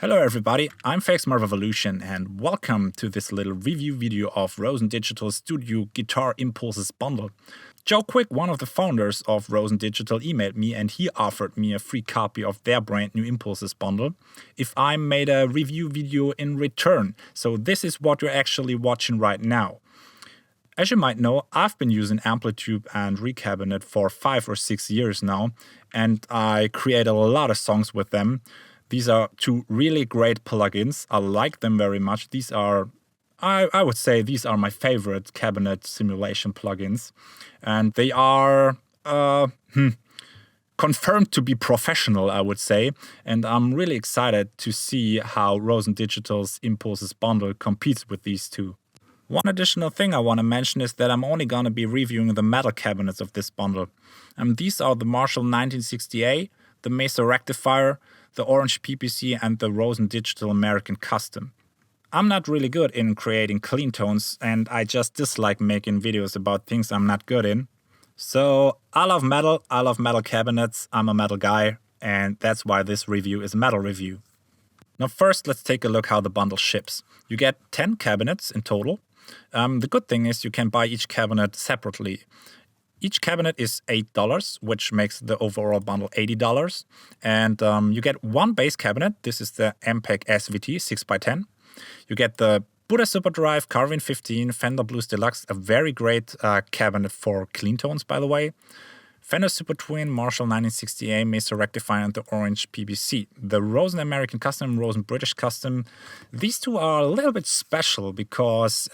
Hello everybody, I'm Revolution and welcome to this little review video of Rosen Digital Studio Guitar Impulses bundle. Joe Quick, one of the founders of Rosen Digital, emailed me and he offered me a free copy of their brand new Impulses bundle if I made a review video in return. So this is what you're actually watching right now. As you might know, I've been using AmpliTube and Recabinet for 5 or 6 years now, and I create a lot of songs with them. These are two really great plugins. I like them very much. These are, I would say, these are my favorite cabinet simulation plugins. And they are confirmed to be professional, I would say. And I'm really excited to see how Rosen Digital's Impulses bundle competes with these two. One additional thing I want to mention is that I'm only going to be reviewing the metal cabinets of this bundle. These are the Marshall 1960A, the Mesa Rectifier, the Orange PPC and the Rosen Digital American Custom. I'm not really good in creating clean tones and I just dislike making videos about things I'm not good in. So I love metal cabinets, I'm a metal guy, and that's why this review is a metal review. Now first let's take a look how the bundle ships. You get 10 cabinets in total. The good thing is you can buy each cabinet separately. Each cabinet is $8, which makes the overall bundle $80. And you get one bass cabinet. This is the MPEG SVT 6x10. You get the Buddha Super Drive, Carvin 15, Fender Blues Deluxe, a very great cabinet for clean tones, by the way. Fender Super Twin, Marshall 1960A, Mesa Rectifier, and the Orange PPC. The Rosen American Custom, Rosen British Custom. These two are a little bit special because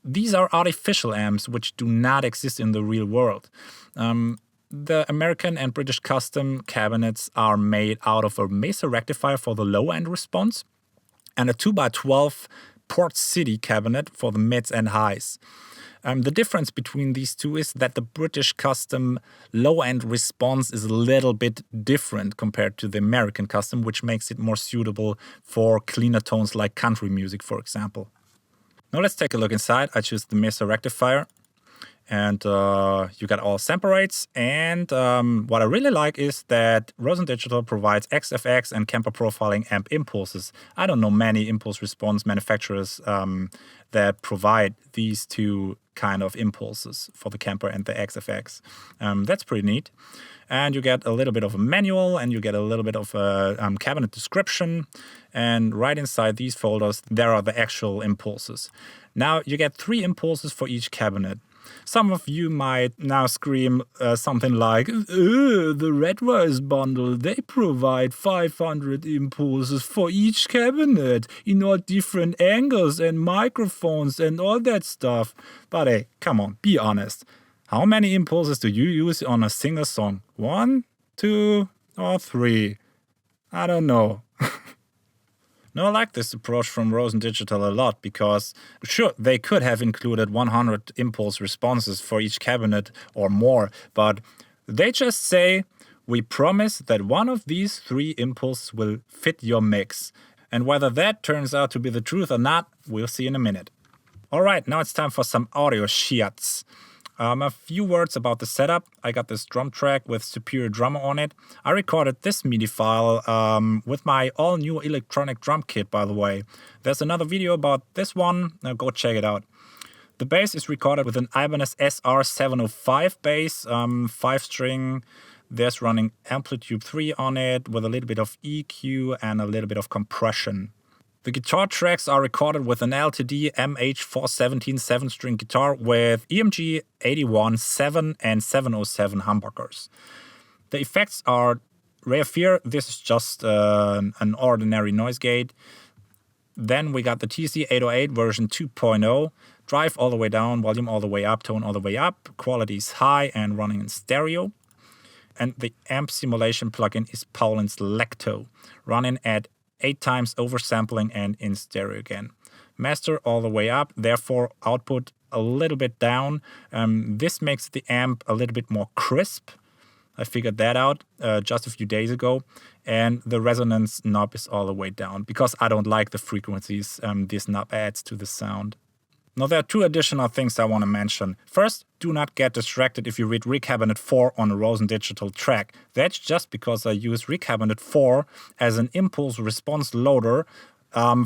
these are artificial amps which do not exist in the real world. The American and British Custom cabinets are made out of a Mesa Rectifier for the low-end response and a 2x12 Port City cabinet for the mids and highs. The difference between these two is that the British Custom low-end response is a little bit different compared to the American Custom, which makes it more suitable for cleaner tones like country music, for example. Now let's take a look inside. I choose the Mesa Rectifier and you got all sample rates. And what I really like is that Rosen Digital provides XFX and Kemper profiling amp impulses. I don't know many impulse response manufacturers that provide these two kind of impulses for the Kemper and the XFX. That's pretty neat. And you get a little bit of a manual and you get a little bit of a cabinet description. And right inside these folders, there are the actual impulses. Now you get 3 impulses for each cabinet. Some of you might now scream something like, the Redwise bundle, they provide 500 impulses for each cabinet in all different angles and microphones and all that stuff. But hey, come on, be honest. How many impulses do you use on a single song? 1, 2, or 3? I don't know. Now, I like this approach from Rosen Digital a lot because, sure, they could have included 100 impulse responses for each cabinet or more, but they just say, we promise that one of these 3 impulses will fit your mix. And whether that turns out to be the truth or not, we'll see in a minute. All right, now it's time for some audio shots. A few words about the setup. I got this drum track with Superior Drummer on it. I recorded this MIDI file with my all-new electronic drum kit, by the way. There's another video about this one. Now go check it out. The bass is recorded with an Ibanez SR705 bass, 5-string. There's running AmpliTube 3 on it with a little bit of EQ and a little bit of compression. The guitar tracks are recorded with an LTD MH417 7-string guitar with EMG 81, 7 and 707 humbuckers. The effects are Rare Fear. This is just an ordinary noise gate. Then we got the TC808 version 2.0. Drive all the way down, volume all the way up, tone all the way up. Quality is high and running in stereo. And the amp simulation plugin is Paulin's Lecto, running at 8 times oversampling and in stereo again. Master all the way up, therefore output a little bit down. This makes the amp a little bit more crisp. I figured that out just a few days ago. And the resonance knob is all the way down because I don't like the frequencies this knob adds to the sound. Now there are two additional things I want to mention. First, do not get distracted if you read Recabinet 4 on a Rosen Digital track. That's just because I use Recabinet 4 as an impulse response loader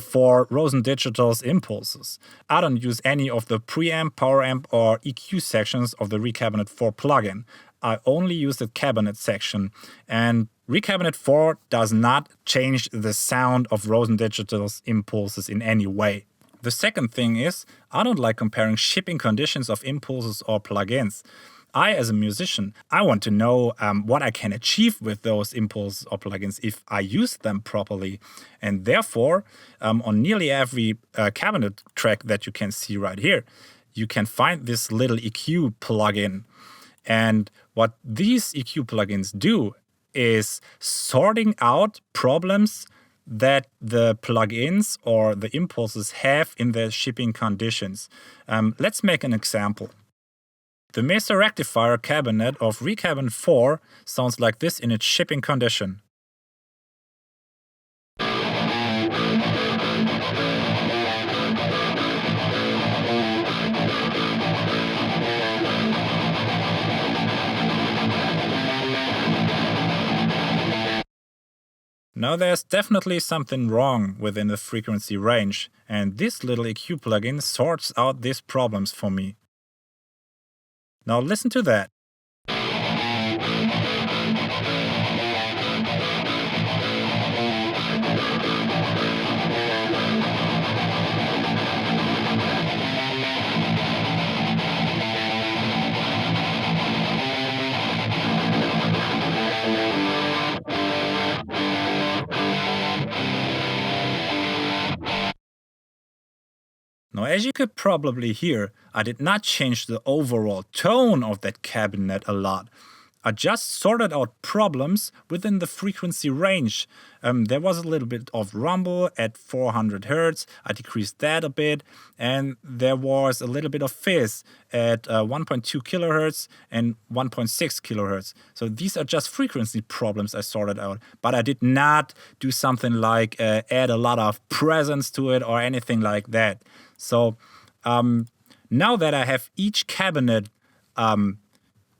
for Rosen Digital's impulses. I don't use any of the preamp, power amp, or EQ sections of the Recabinet 4 plugin. I only use the cabinet section, and Recabinet 4 does not change the sound of Rosen Digital's impulses in any way. The second thing is, I don't like comparing shipping conditions of impulses or plugins. I, as a musician, I want to know what I can achieve with those impulses or plugins if I use them properly. And therefore, on nearly every cabinet track that you can see right here, you can find this little EQ plugin. And what these EQ plugins do is sorting out problems that the plugins or the impulses have in their shipping conditions. Let's make an example. The Mesa rectifier cabinet of Recabinet 4 sounds like this in its shipping condition. Now there's definitely something wrong within the frequency range, and this little EQ plugin sorts out these problems for me. Now listen to that. Now, as you could probably hear, I did not change the overall tone of that cabinet a lot. I just sorted out problems within the frequency range. There was a little bit of rumble at 400 Hz. I decreased that a bit. And there was a little bit of fizz at 1.2 kilohertz and 1.6 kilohertz. So these are just frequency problems I sorted out. But I did not do something like add a lot of presence to it or anything like that. So now that I have each cabinet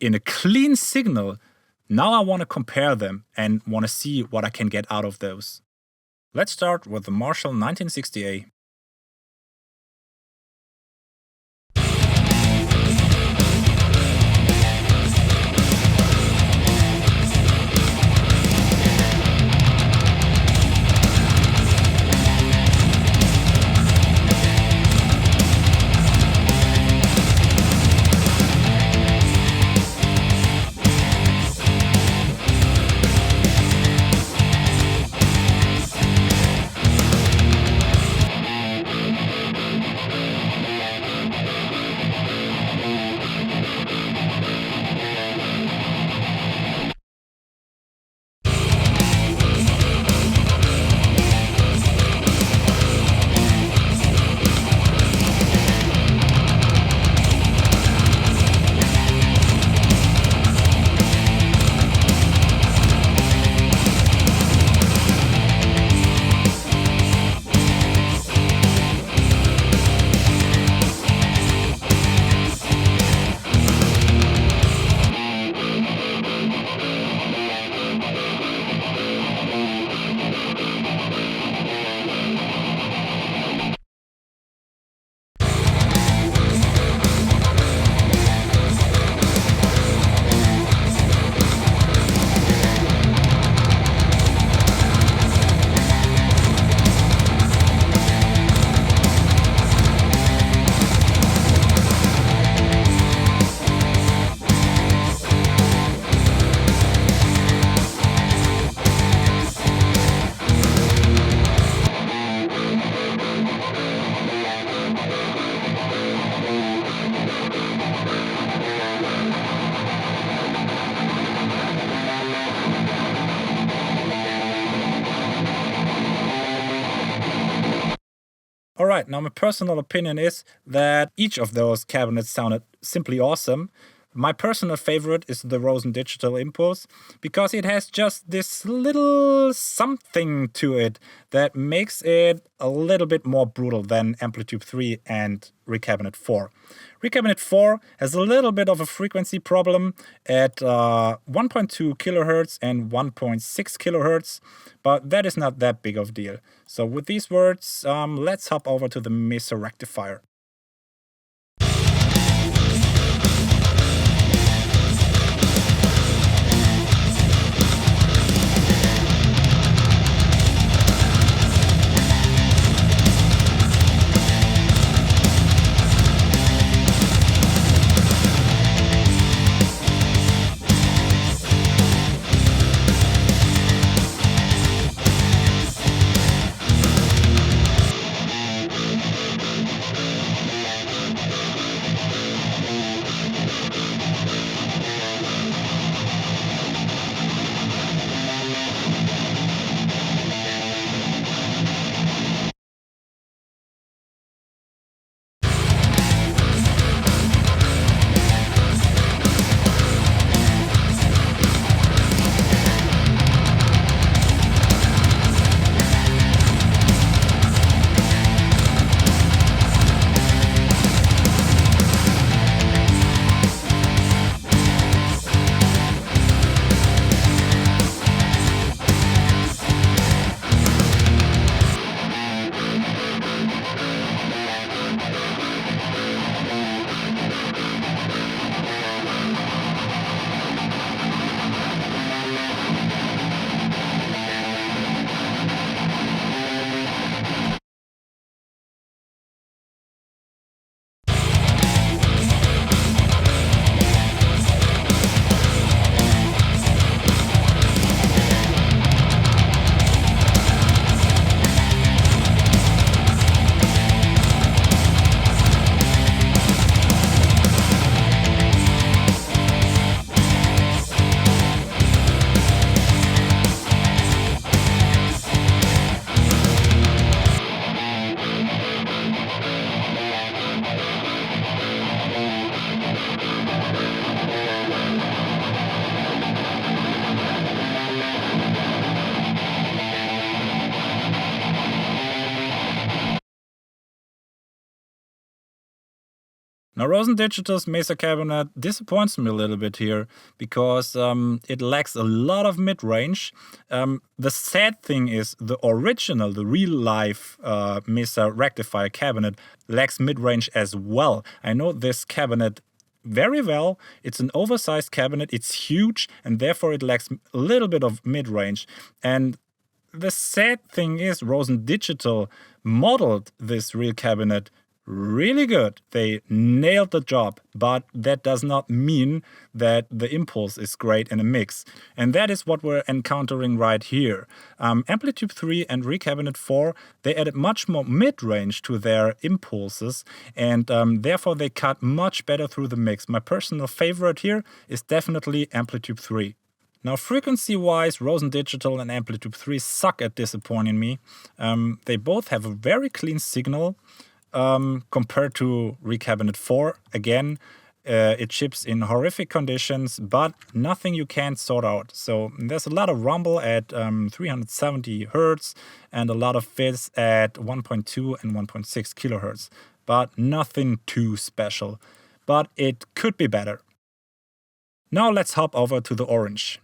in a clean signal, now I want to compare them and want to see what I can get out of those. Let's start with the Marshall 1960A. Alright, now my personal opinion is that each of those cabinets sounded simply awesome. My personal favorite is the Rosen Digital Impulse because it has just this little something to it that makes it a little bit more brutal than AmpliTube 3 and Recabinet 4. Recabinet 4 has a little bit of a frequency problem at 1.2 kilohertz and 1.6 kilohertz, but that is not that big of a deal. So with these words, let's hop over to the Mesa rectifier. Now, Rosen Digital's Mesa cabinet disappoints me a little bit here because it lacks a lot of mid-range. The sad thing is the original, the real-life Mesa rectifier cabinet lacks mid-range as well. I know this cabinet very well. It's an oversized cabinet, it's huge, and therefore it lacks a little bit of mid-range. And the sad thing is Rosen Digital modeled this real cabinet really good. They nailed the job, but that does not mean that the impulse is great in a mix. And that is what we're encountering right here. AmpliTube 3 and Recabinet 4, they added much more mid-range to their impulses, and therefore they cut much better through the mix. My personal favorite here is definitely AmpliTube 3. Now, frequency-wise, Rosen Digital and AmpliTube 3 suck at disappointing me. They both have a very clean signal. Compared to Recabinet 4, again, it ships in horrific conditions, but nothing you can't sort out. So there's a lot of rumble at 370 Hertz and a lot of fizz at 1.2 and 1.6 kilohertz, but nothing too special. But it could be better. Now let's hop over to the orange.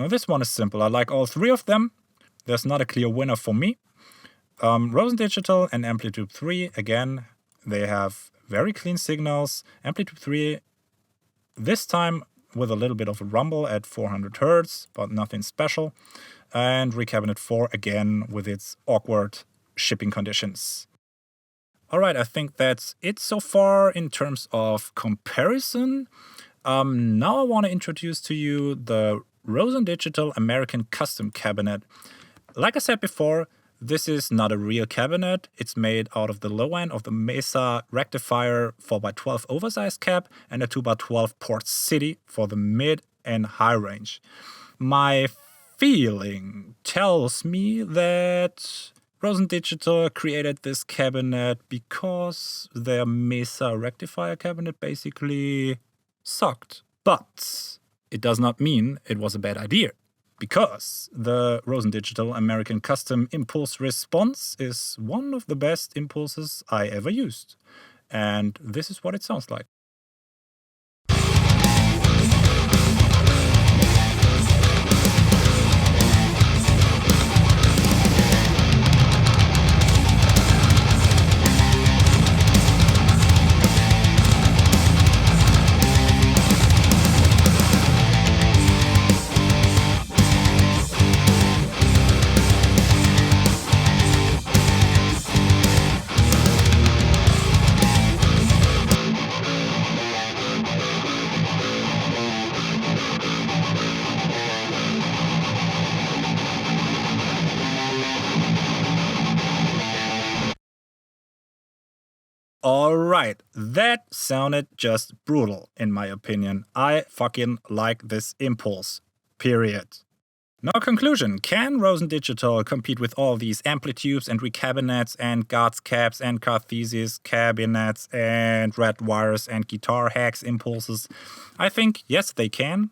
Now this one is simple. I like all three of them. There's not a clear winner for me. Rosen Digital and AmpliTube 3, again, they have very clean signals. AmpliTube 3, this time with a little bit of a rumble at 400 Hertz, but nothing special. And Recabinet 4, again, with its awkward shipping conditions. All right, I think that's it so far in terms of comparison. Now I want to introduce to you the Rosen Digital American Custom Cabinet. Like I said before, this is not a real cabinet. It's made out of the low end of the Mesa rectifier 4x12 oversized cab and a 2x12 port city for the mid and high range. My feeling tells me that Rosen Digital created this cabinet because their Mesa rectifier cabinet basically sucked. But it does not mean it was a bad idea, because the Rosen Digital American Custom Impulse Response is one of the best impulses I ever used. And this is what it sounds like. Alright, that sounded just brutal in my opinion. I fucking like this impulse. Period. Now conclusion, can Rosen Digital compete with all these AmpliTubes and Recabinets and Guards cabs and Carthesis cabinets and red wires and guitar hacks impulses? I think yes they can.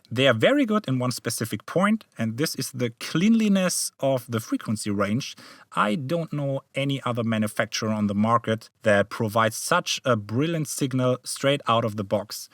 They are very good in one specific point, and this is the cleanliness of the frequency range. I don't know any other manufacturer on the market that provides such a brilliant signal straight out of the box.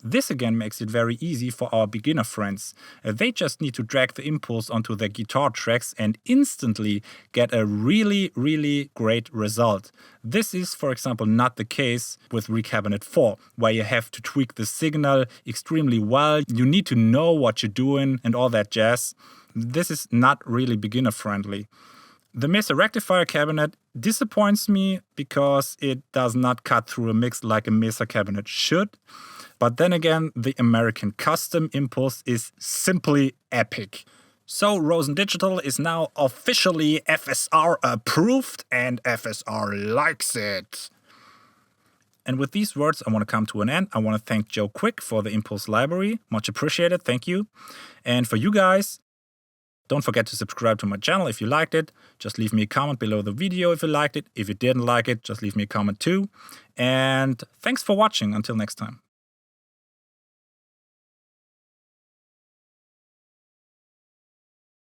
This again makes it very easy for our beginner friends. They just need to drag the impulse onto their guitar tracks and instantly get a really, really great result. This is, for example, not the case with Recabinet 4, where you have to tweak the signal extremely well. You need to know what you're doing and all that jazz. This is not really beginner friendly. The Mesa rectifier cabinet disappoints me because it does not cut through a mix like a Mesa cabinet should. But then again, the American Custom Impulse is simply epic. So Rosen Digital is now officially FSR approved and FSR likes it. And with these words, I want to come to an end. I want to thank Joe Quick for the Impulse library. Much appreciated. Thank you. And for you guys, don't forget to subscribe to my channel if you liked it. Just leave me a comment below the video if you liked it. If you didn't like it, just leave me a comment too. And thanks for watching. Until next time.